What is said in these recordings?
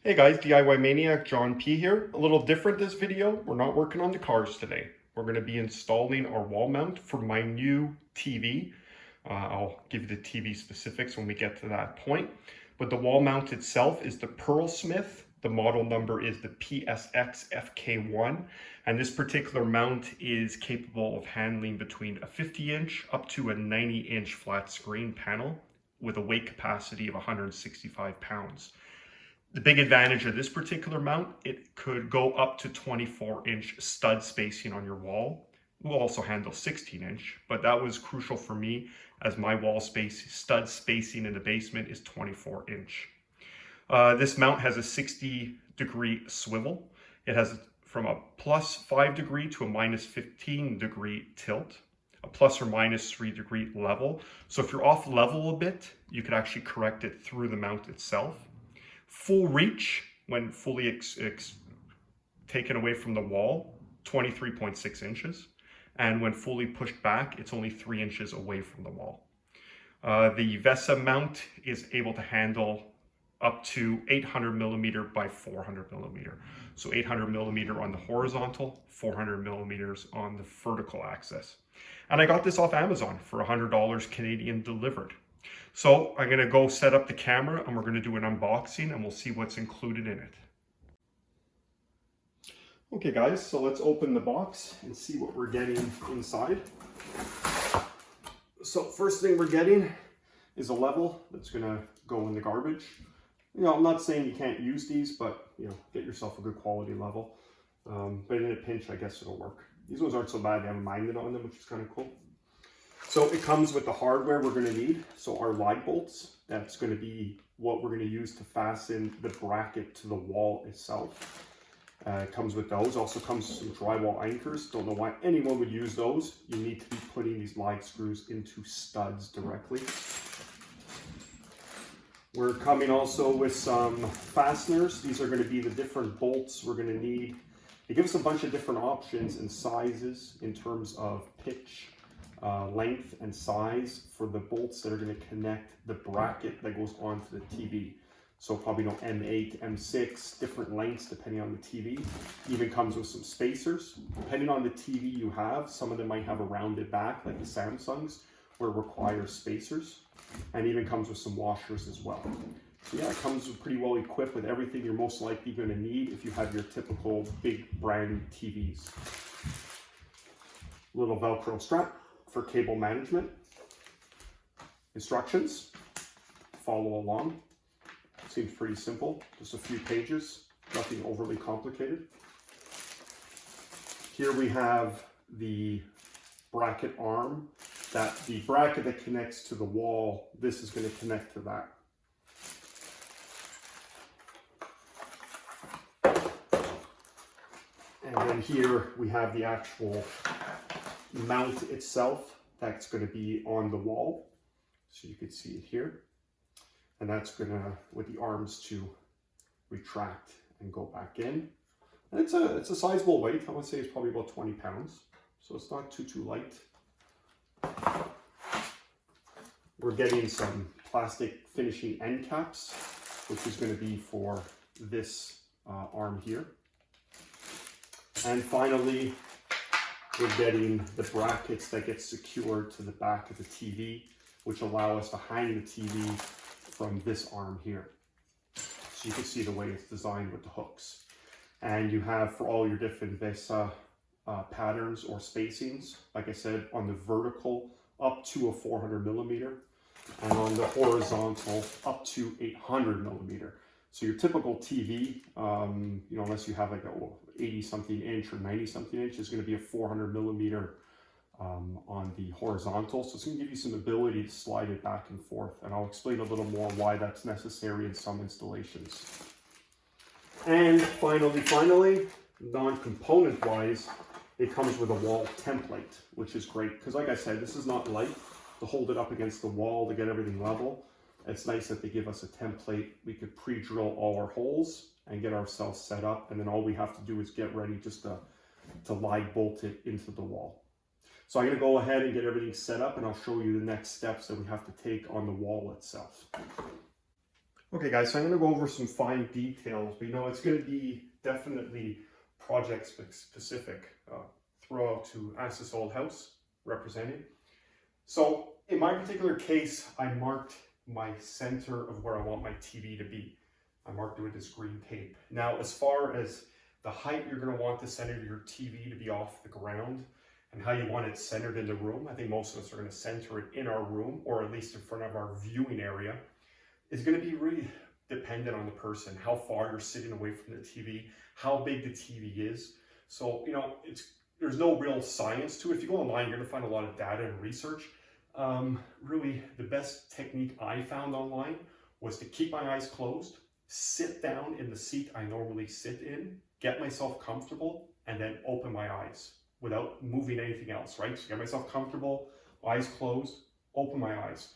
Hey guys, DIY Maniac John P here. A little different this video. We're not working on the cars today. We're going to be installing our wall mount for my new TV. I'll give you the TV specifics when we get to that point. But the wall mount itself is the Perlesmith. The model number is the PSX FK1. And this particular mount is capable of handling between a 50-inch up to a 90-inch flat screen panel with a weight capacity of 165 pounds. The big advantage of this particular mount, it could go up to 24-inch stud spacing on your wall. It will also handle 16-inch, but that was crucial for me as my wall space, stud spacing in the basement is 24-inch. This mount has a 60-degree swivel. It has from a +5 degree to a -15 degree tilt, a plus or minus 3 degree level. So if you're off level a bit, you could actually correct it through the mount itself. Full reach, when fully taken away from the wall, 23.6 inches. And when fully pushed back, it's only 3 inches away from the wall. The VESA mount is able to handle up to 800 millimeter by 400 millimeter. So 800 millimeter on the horizontal, 400 millimeters on the vertical axis. And I got this off Amazon for $100 Canadian delivered. So I'm going to go set up the camera and we're going to do an unboxing and we'll see what's included in it. Okay guys, so let's open the box and see what we're getting inside. So first thing we're getting is a level that's going to go in the garbage. You know, I'm not saying you can't use these, but you know, get yourself a good quality level. But in a pinch, I guess it'll work. These ones aren't so bad, they have a magnet on them, which is kind of cool. So it comes with the hardware we're going to need. So our lag bolts, that's going to be what we're going to use to fasten the bracket to the wall itself. It comes with those. Also comes with some drywall anchors. Don't know why anyone would use those. You need to be putting these lag screws into studs directly. We're coming also with some fasteners. These are going to be the different bolts we're going to need. It gives us a bunch of different options and sizes in terms of pitch, length and size for the bolts that are going to connect the bracket that goes onto the TV. So probably no M8, M6, different lengths depending on the TV. Even comes with some spacers. Depending on the TV you have, some of them might have a rounded back like the Samsungs where it requires spacers. And even comes with some washers as well. So yeah, it comes pretty well equipped with everything you're most likely going to need if you have your typical big brand TVs. Little Velcro strap for cable management. Instructions, follow along. Seems pretty simple, just a few pages, nothing overly complicated. Here we have the bracket arm. The bracket that connects to the wall, this is going to connect to that. And then here we have the actual mount itself that's going to be on the wall. So you can see it here. And that's going to, with the arms to retract and go back in. And it's a sizable weight. I would say it's probably about 20 pounds. So it's not too light. We're getting some plastic finishing end caps, which is going to be for this arm here. And finally, we're getting the brackets that get secured to the back of the TV, which allow us to hang the TV from this arm here. So you can see the way it's designed with the hooks. And you have for all your different VESA patterns or spacings, like I said, on the vertical up to a 400 millimeter and on the horizontal up to 800 millimeter. So your typical TV, you know, unless you have like a 80 something inch or 90 something inch, is going to be a 400 millimeter on the horizontal. So it's going to give you some ability to slide it back and forth. And I'll explain a little more why that's necessary in some installations. And finally, non-component wise, it comes with a wall template, which is great. Because like I said, this is not light to hold it up against the wall to get everything level. It's nice that they give us a template. We could pre-drill all our holes and get ourselves set up. And then all we have to do is get ready just to lag bolt it into the wall. So I'm going to go ahead and get everything set up and I'll show you the next steps that we have to take on the wall itself. Okay guys, so I'm going to go over some fine details, but it's going to be definitely project specific throughout to Ask This Old House representing. So in my particular case, I marked my center of where I want my TV to be. I marked it with this green tape. Now, as far as the height you're going to want the center of your TV to be off the ground and how you want it centered in the room, I think most of us are going to center it in our room or at least in front of our viewing area, is going to be really dependent on the person, how far you're sitting away from the TV, how big the TV is. So, there's no real science to it. If you go online, you're going to find a lot of data and research. Really, the best technique I found online was to keep my eyes closed, sit down in the seat I normally sit in, get myself comfortable, and then open my eyes without moving anything else, right? So get myself comfortable, eyes closed, open my eyes.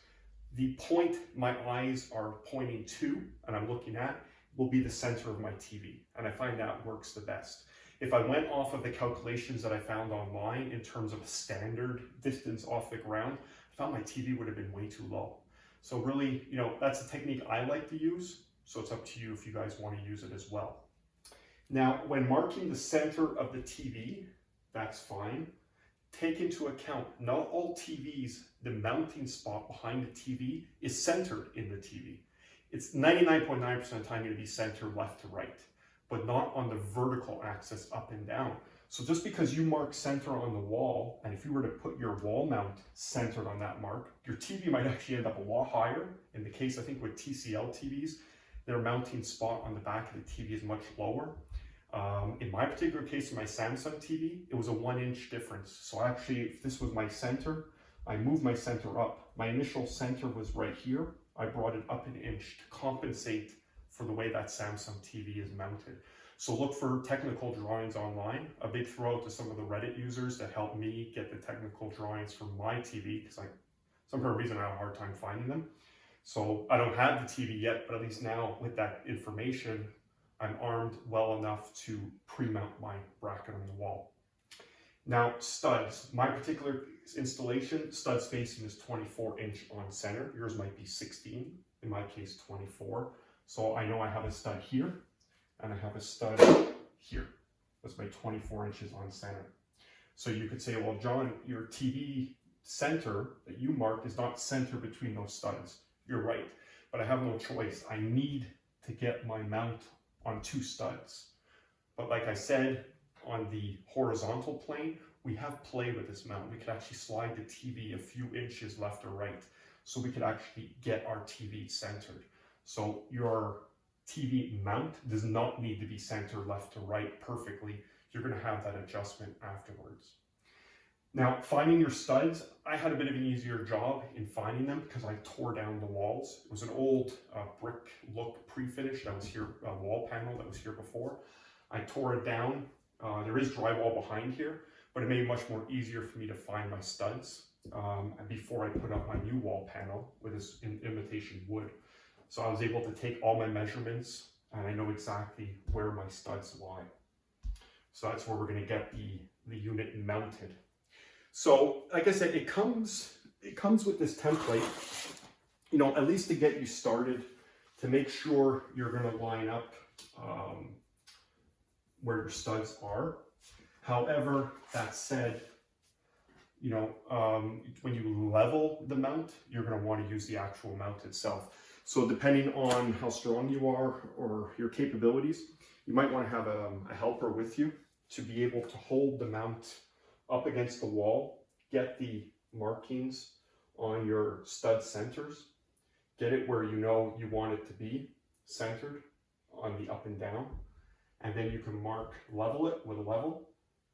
The point my eyes are pointing to and I'm looking at will be the center of my TV. And I find that works the best. If I went off of the calculations that I found online in terms of a standard distance off the ground, I found my TV would have been way too low. So really, that's a technique I like to use. So it's up to you if you guys want to use it as well. Now, when marking the center of the TV, that's fine. Take into account, not all TVs, the mounting spot behind the TV is centered in the TV. It's 99.9% of the time going to be centered left to right, but not on the vertical axis up and down. So just because you mark center on the wall, and if you were to put your wall mount centered on that mark, your TV might actually end up a lot higher. In the case, I think with TCL TVs, their mounting spot on the back of the TV is much lower. In my particular case, in my Samsung TV, it was a 1-inch difference. So actually, if this was my center, I moved my center up. My initial center was right here. I brought it up 1 inch to compensate for the way that Samsung TV is mounted. So look for technical drawings online. A big throw out to some of the Reddit users that helped me get the technical drawings for my TV, because some reason I have a hard time finding them. So I don't have the TV yet, but at least now with that information, I'm armed well enough to pre-mount my bracket on the wall. Now, studs. My particular installation, stud spacing is 24-inch on center. Yours might be 16, in my case 24. So I know I have a stud here, and I have a stud here. That's my 24 inches on center. So you could say, well, John, your TV center that you marked is not center between those studs. You're right, but I have no choice. I need to get my mount on 2 studs. But like I said, on the horizontal plane, we have play with this mount. We could actually slide the TV a few inches left or right, so we could actually get our TV centered. So your TV mount does not need to be centered left to right perfectly. You're going to have that adjustment afterwards. Now, finding your studs, I had a bit of an easier job in finding them because I tore down the walls. It was an old brick look pre-finish that was here, wall panel that was here before. I tore it down. There is drywall behind here, but it made it much more easier for me to find my studs before I put up my new wall panel with this imitation wood. So I was able to take all my measurements and I know exactly where my studs lie. So that's where we're going to get the unit mounted. So, like I said, it comes with this template, at least to get you started, to make sure you're going to line up where your studs are. However, that said, when you level the mount, you're going to want to use the actual mount itself. So depending on how strong you are or your capabilities, you might want to have a helper with you to be able to hold the mount up against the wall, get the markings on your stud centers, get it where you want it to be centered on the up and down, and then you can level it with a level,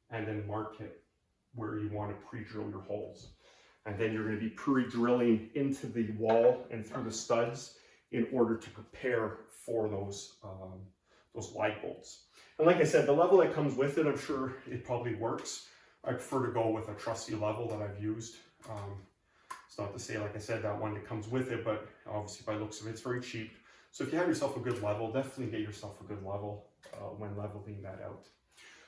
and then mark it where you want to pre-drill your holes. And then you're going to be pre-drilling into the wall and through the studs in order to prepare for those lag bolts. And like I said, the level that comes with it, I'm sure it probably works. I prefer to go with a trusty level that I've used. It's not to say, like I said, that one that comes with it, but obviously by looks of it, it's very cheap. So if you have yourself a good level, definitely get yourself a good level when leveling that out.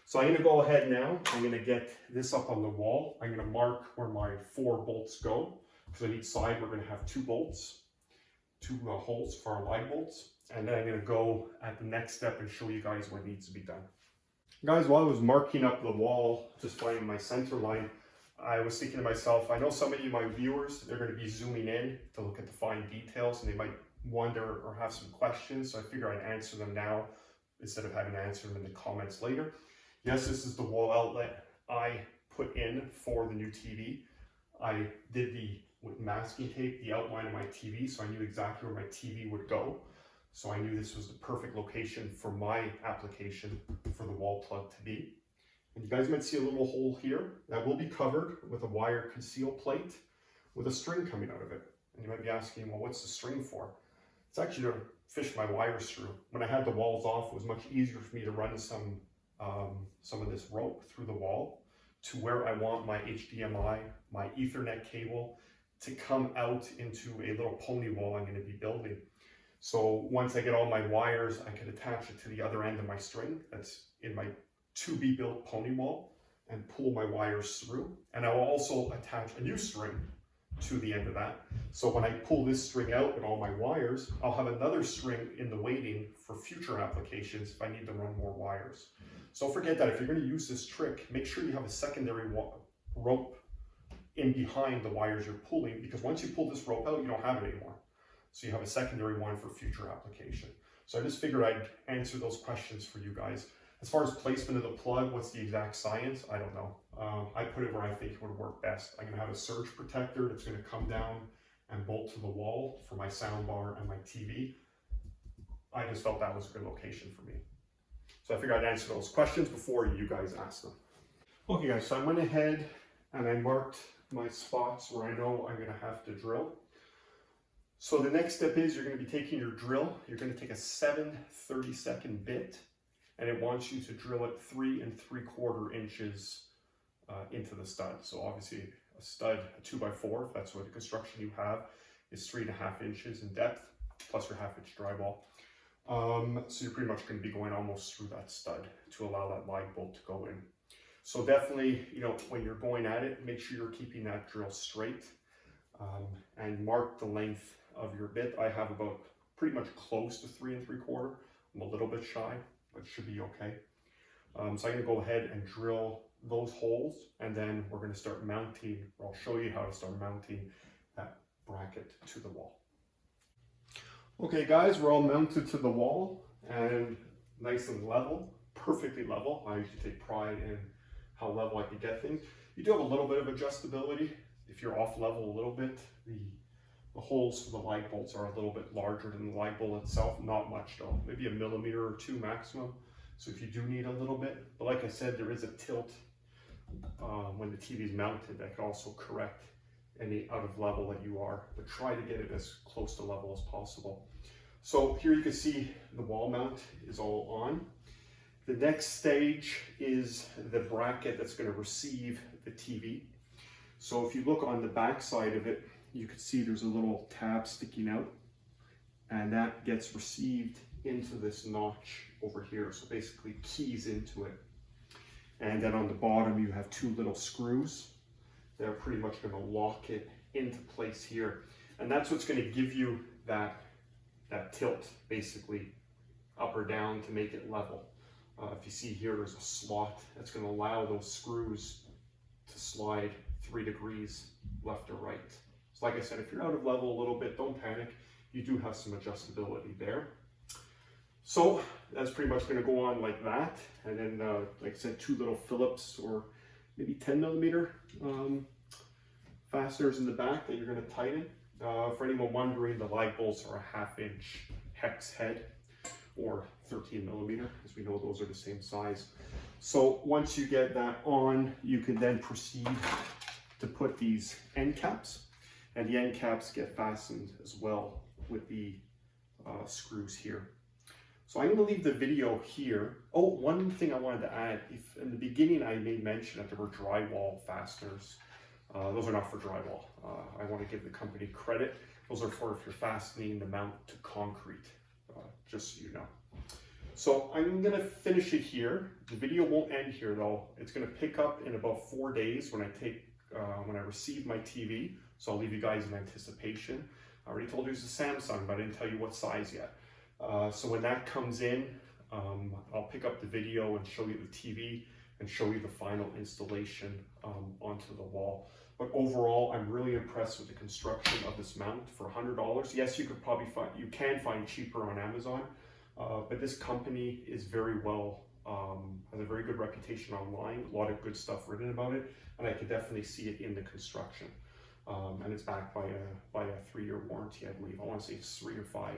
So I'm going to go ahead now. I'm going to get this up on the wall. I'm going to mark where my 4 bolts go, because on each side we're going to have 2 bolts. two holes for our light bolts. And then I'm going to go at the next step and show you guys what needs to be done. Guys, while I was marking up the wall, just finding my center line, I was thinking to myself, I know some of you, my viewers, they're going to be zooming in to look at the fine details and they might wonder or have some questions. So I figure I'd answer them now instead of having to answer them in the comments later. Yes, this is the wall outlet I put in for the new TV. I did with masking tape, the outline of my TV, so I knew exactly where my TV would go. So I knew this was the perfect location for my application for the wall plug to be. And you guys might see a little hole here that will be covered with a wire conceal plate with a string coming out of it. And you might be asking, well, what's the string for? It's actually to fish my wires through. When I had the walls off, it was much easier for me to run some of this rope through the wall to where I want my HDMI, my Ethernet cable to come out into a little pony wall I'm going to be building. So once I get all my wires, I can attach it to the other end of my string that's in my to-be-built pony wall and pull my wires through. And I will also attach a new string to the end of that. So when I pull this string out with all my wires, I'll have another string in the waiting for future applications if I need to run more wires. So forget that. If you're going to use this trick, make sure you have a secondary rope in behind the wires you're pulling, because once you pull this rope out, you don't have it anymore. So you have a secondary one for future application. So I just figured I'd answer those questions for you guys. As far as placement of the plug, what's the exact science? I don't know. I put it where I think it would work best. I'm going to have a surge protector that's going to come down and bolt to the wall for my sound bar and my TV. I just felt that was a good location for me. So I figured I'd answer those questions before you guys ask them. Okay guys, so I went ahead and I marked my spots where I know I'm going to have to drill. So the next step is you're going to be taking your drill. You're going to take a 7/32 bit, and it wants you to drill it 3 3/4 inches into the stud. So obviously a stud, a 2x4, if that's what the construction you have, is 3.5 inches in depth, plus your 1/2 inch drywall. So you're pretty much going to be going almost through that stud to allow that light bolt to go in. So definitely, you know, when you're going at it, make sure you're keeping that drill straight and mark the length of your bit. I have about pretty much close to 3 3/4. I'm a little bit shy, but should be okay. So I'm going to go ahead and drill those holes, and then we're going to start mounting, or I'll show you how to start mounting that bracket to the wall. Okay guys, we're all mounted to the wall and nice and level, perfectly level. I usually take pride in how level I can get things. You do have a little bit of adjustability. If you're off level a little bit, the holes for the light bolts are a little bit larger than the light bolt itself. Not much though, maybe 1 millimeter or 2 maximum. So if you do need a little bit, but like I said, there is a tilt when the TV is mounted that can also correct any out of level that you are, but try to get it as close to level as possible. So here you can see the wall mount is all on. The next stage is the bracket that's going to receive the TV. So if you look on the back side of it, you can see there's a little tab sticking out, and that gets received into this notch over here. So basically keys into it. And then on the bottom, you have 2 little screws that are pretty much going to lock it into place here. And that's what's going to give you that tilt, basically up or down to make it level. If you see here, there's a slot that's going to allow those screws to slide 3 degrees left or right. So like I said, if you're out of level a little bit, don't panic. You do have some adjustability there. So that's pretty much going to go on like that. And then, like I said, 2 little Phillips or maybe 10 millimeter fasteners in the back that you're going to tighten. For anyone wondering, the light bolts are a 1/2 inch hex head or 13 millimeter, as we know those are the same size. So once you get that on, you can then proceed to put these end caps, and the end caps get fastened as well with the screws here. So I'm going to leave the video here. Oh, one thing I wanted to add, if in the beginning I made mention that there were drywall fasteners. Those are not for drywall. I want to give the company credit. Those are for if you're fastening the mount to concrete, just so you know. So I'm going to finish it here. The video won't end here though. It's going to pick up in about 4 days when I receive my TV. So I'll leave you guys in anticipation. I already told you it's a Samsung, but I didn't tell you what size yet. So when that comes in, I'll pick up the video and show you the TV and show you the final installation onto the wall. But overall, I'm really impressed with the construction of this mount for $100. Yes, you could probably find, you can find cheaper on Amazon, but this company is very well, has a very good reputation online, a lot of good stuff written about it, and I could definitely see it in the construction. And it's backed by a 3-year warranty, I believe. I want to say it's 3 or 5.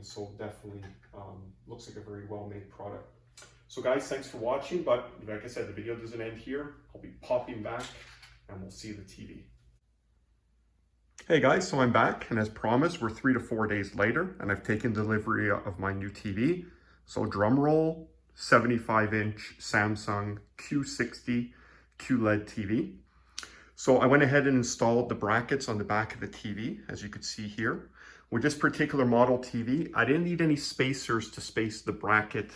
So definitely looks like a very well-made product. So guys, thanks for watching, but like I said, the video doesn't end here. I'll be popping back and we'll see the TV. Hey guys, so I'm back, and as promised, we're 3 to 4 days later, and I've taken delivery of my new TV. So drum roll, 75-inch Samsung Q60 QLED TV. So I went ahead and installed the brackets on the back of the TV, as you can see here. With this particular model TV, I didn't need any spacers to space the bracket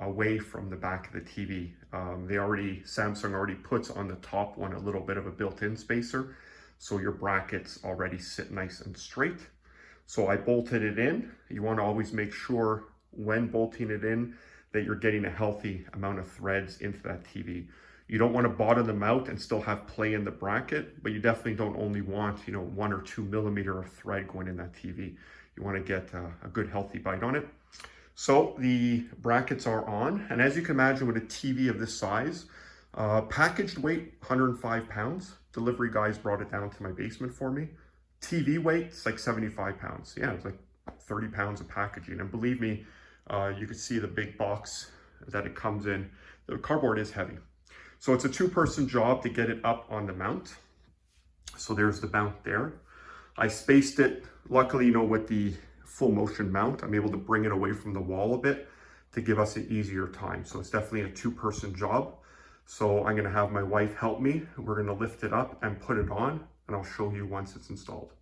away from the back of the TV. Samsung already puts on the top one a little bit of a built-in spacer, so your brackets already sit nice and straight. So I bolted it in. You want to always make sure when bolting it in that you're getting a healthy amount of threads into that TV. You don't want to bottom them out and still have play in the bracket, but you definitely don't only want, 1 or 2 millimeter of thread going in that TV. You want to get a good healthy bite on it. So the brackets are on, and as you can imagine with a TV of this size, packaged weight 105 pounds. Delivery guys brought it down to my basement for me. TV weight, it's like 75 pounds. Yeah, it's like 30 pounds of packaging. And believe me, you can see the big box that it comes in. The cardboard is heavy. So it's a 2-person job to get it up on the mount. So there's the mount there. I spaced it, luckily, with the full motion mount, I'm able to bring it away from the wall a bit to give us an easier time. So it's definitely a 2-person job. So I'm gonna have my wife help me. We're gonna lift it up and put it on, and I'll show you once it's installed.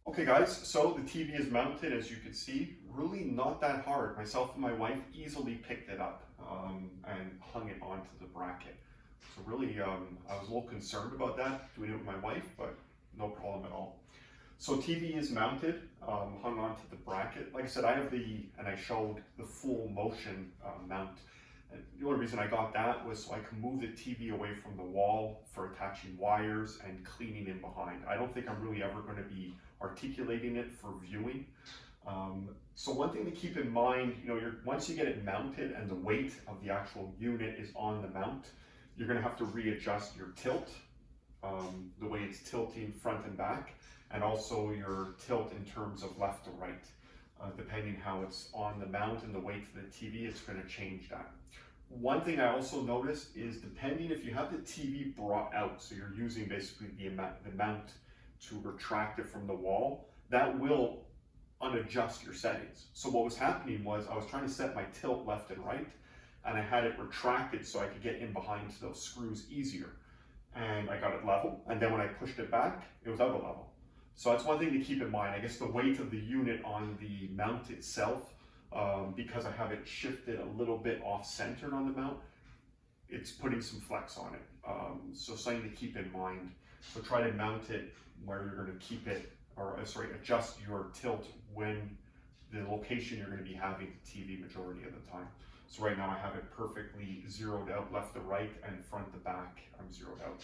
Okay guys, so the TV is mounted, as you can see, really not that hard. Myself and my wife easily picked it up and hung it onto the bracket. So really, I was a little concerned about that, doing it with my wife, but no problem at all. So TV is mounted, hung onto the bracket. Like I said, I showed the full motion mount. And the only reason I got that was so I can move the TV away from the wall for attaching wires and cleaning in behind. I don't think I'm really ever going to be articulating it for viewing. So one thing to keep in mind, once you get it mounted and the weight of the actual unit is on the mount, you're going to have to readjust your tilt, the way it's tilting front and back, and also your tilt in terms of left to right. Depending how it's on the mount and the weight of the TV, it's going to change that. One thing I also noticed is depending if you have the TV brought out, so you're using basically the mount to retract it from the wall, that will unadjust your settings. So what was happening was I was trying to set my tilt left and right, and I had it retracted so I could get in behind those screws easier. And I got it level, and then when I pushed it back, it was out of level. So that's one thing to keep in mind. I guess the weight of the unit on the mount itself, because I have it shifted a little bit off-centered on the mount, it's putting some flex on it. So something to keep in mind. So try to mount it where you're going to keep it, adjust your tilt when the location you're going to be having the TV majority of the time. So right now I have it perfectly zeroed out left to right, and front to back I'm zeroed out.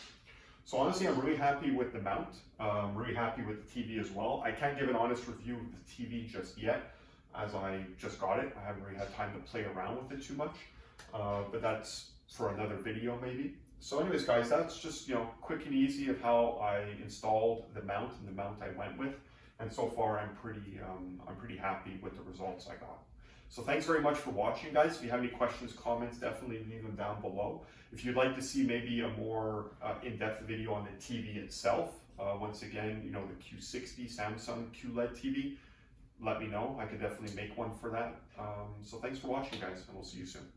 So honestly, I'm really happy with the mount. I'm really happy with the TV as well. I can't give an honest review of the TV just yet, as I just got it. I haven't really had time to play around with it too much, but that's for another video maybe. So anyways guys, that's just quick and easy of how I installed the mount and the mount I went with. And so far I'm pretty happy with the results I got. So thanks very much for watching, guys. If you have any questions, comments, definitely leave them down below. If you'd like to see maybe a more in-depth video on the TV itself, once again, the Q60 Samsung QLED TV, let me know. I could definitely make one for that. So thanks for watching, guys, and we'll see you soon.